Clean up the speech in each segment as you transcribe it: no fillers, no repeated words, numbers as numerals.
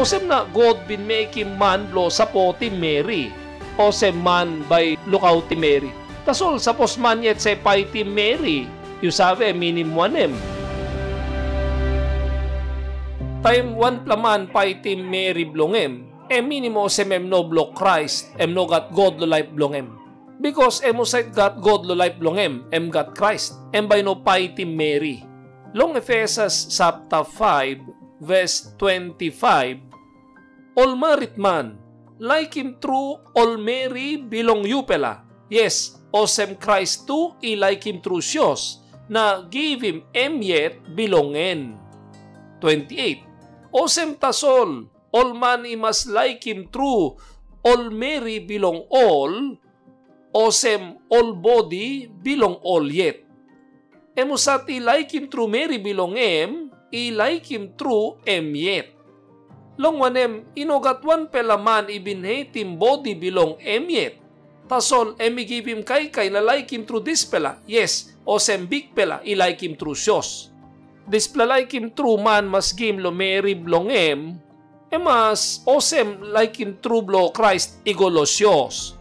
Osem na God bin making man lo sapoti Mary. Osem man by lukauti Mary. Tasol sapos man yet say paiti Mary. You sabi minim wanem. Time one plaman paiti Mary blongem. Minimo osem no block Christ. No got God lo life blongem. Because emosite got God lo life blongem. Got Christ. By no paiti Mary. Long Ephesians chapter 5 verse 25. All married man, like him true, all Mary belong you pela. Yes, osem Christ too, I like him true siyos, na give him yet belongen. 28. Osem tasol, all man I must like him true, all Mary belong all, osem all body belong all yet. Emusat I like him true Mary belong I like him true yet. Long wanem, inogatuan pelaman ibinhe tim body belong yet. Tasol, give him kay na like him through this pela. Yes, osem big pela, I like him through siyos. This pela like him through man mas game lo Mary blong mas osem like him through blo Christ igolo siyos.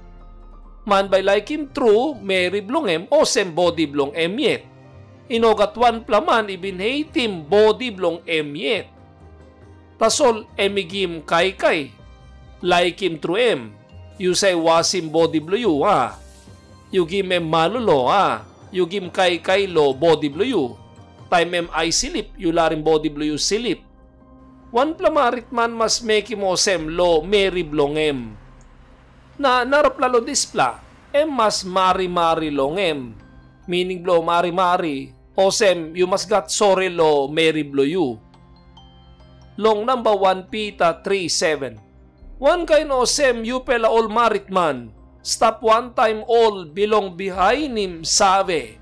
Man by like him through Mary blong osem body blong yet. Inogatuan pelaman ibinhe tim body blong yet. Tasol, emigim kay like him through You say wasim body blue you, ha? You give malulo, ha? You give kay lo body blue you. Time I silip, you larim body blue you silip. One plamarit man mas make him osem lo Mary blongem. Na naraplalo displa, mas mari-mari longem. Meaning lo mari-mari, osem you must got sorry lo Mary blue you. Long number 1 Peter 3:7. One kind osem you pela all married man. Stop one time all belong behind him save.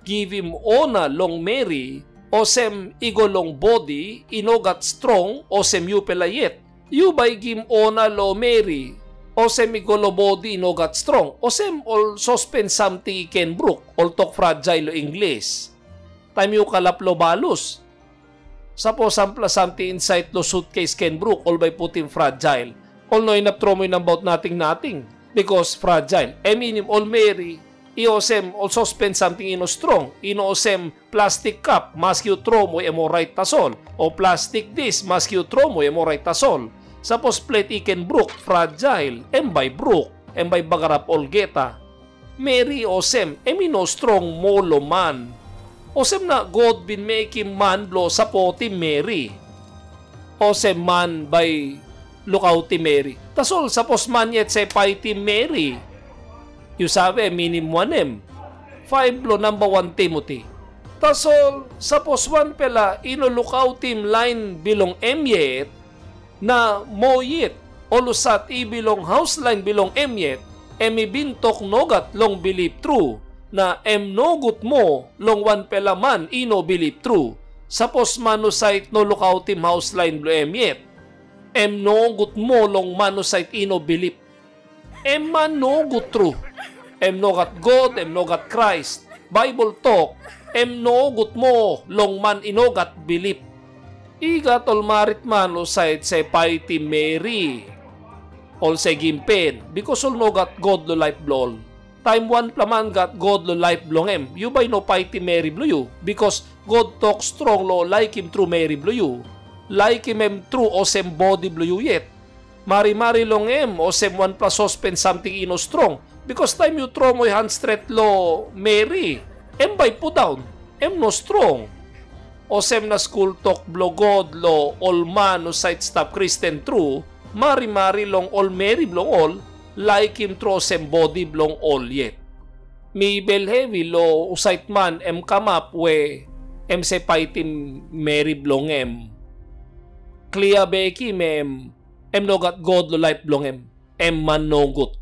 Give him ona long Mary. Osem igo long body inogat strong. Osem you pela yet. You by gim ona lo Mary. Osem igo lo body inogat strong. Osem all suspend something can brook. All talk fragile lo English. Time you kalap lo balus. Suppose something inside lo suitcase can brook all by putting fragile. All no inaptro mo about nothing. Because fragile. Minim all Mary. Iosem all suspend something ino strong. Inoosem plastic cup. Mas you throw mo emo right tasol. O plastic dish. Mas you throw mo emo right tasol. Suppose plate can brook. Fragile. By brook. By bagarap all geta. Mary osem. Emino strong molo man. Osem na God bin making man blow sapoti Mary. Osem man by lukauti Mary. Tasol sapos man yet say paiti Mary. You sabi minim wanem. 5 blow number 1 Timothy. Tasol sapos one pela ino lukautim line bilong yet na mo yet. Olusat ibilong house line bilong yet. Bintok nogat long believe true. Na nogut mo long one pela man ino believe true. Sapos manusite no lukautim house line blo yet. Nogut mo long manusite ino believe. Man nogut true. Nogat God, nogat Christ. Bible talk. Nogut mo long man inogat believe. Igat all marit man usite say paiti Mary. All say gimpen. Because all nogat God lo life blol. Time one plaman got God lo life blongem. You by no paiti Mary blue you. Because God talk strong lo like him through Mary blue you. Like him true osem body blue you yet. Mari-mari longem osem one plus suspend something ino strong. Because time you throw mo hand straight lo Mary. By put down. No strong. Osem na school talk blo God lo all man no side stop Christian true. Mari-mari long all Mary blong all. Like him throw sem body blong all yet. Mi belhevi lo usait man come up we se paitim Mary blong Clear beki mem nogat God lo life blong man nogut.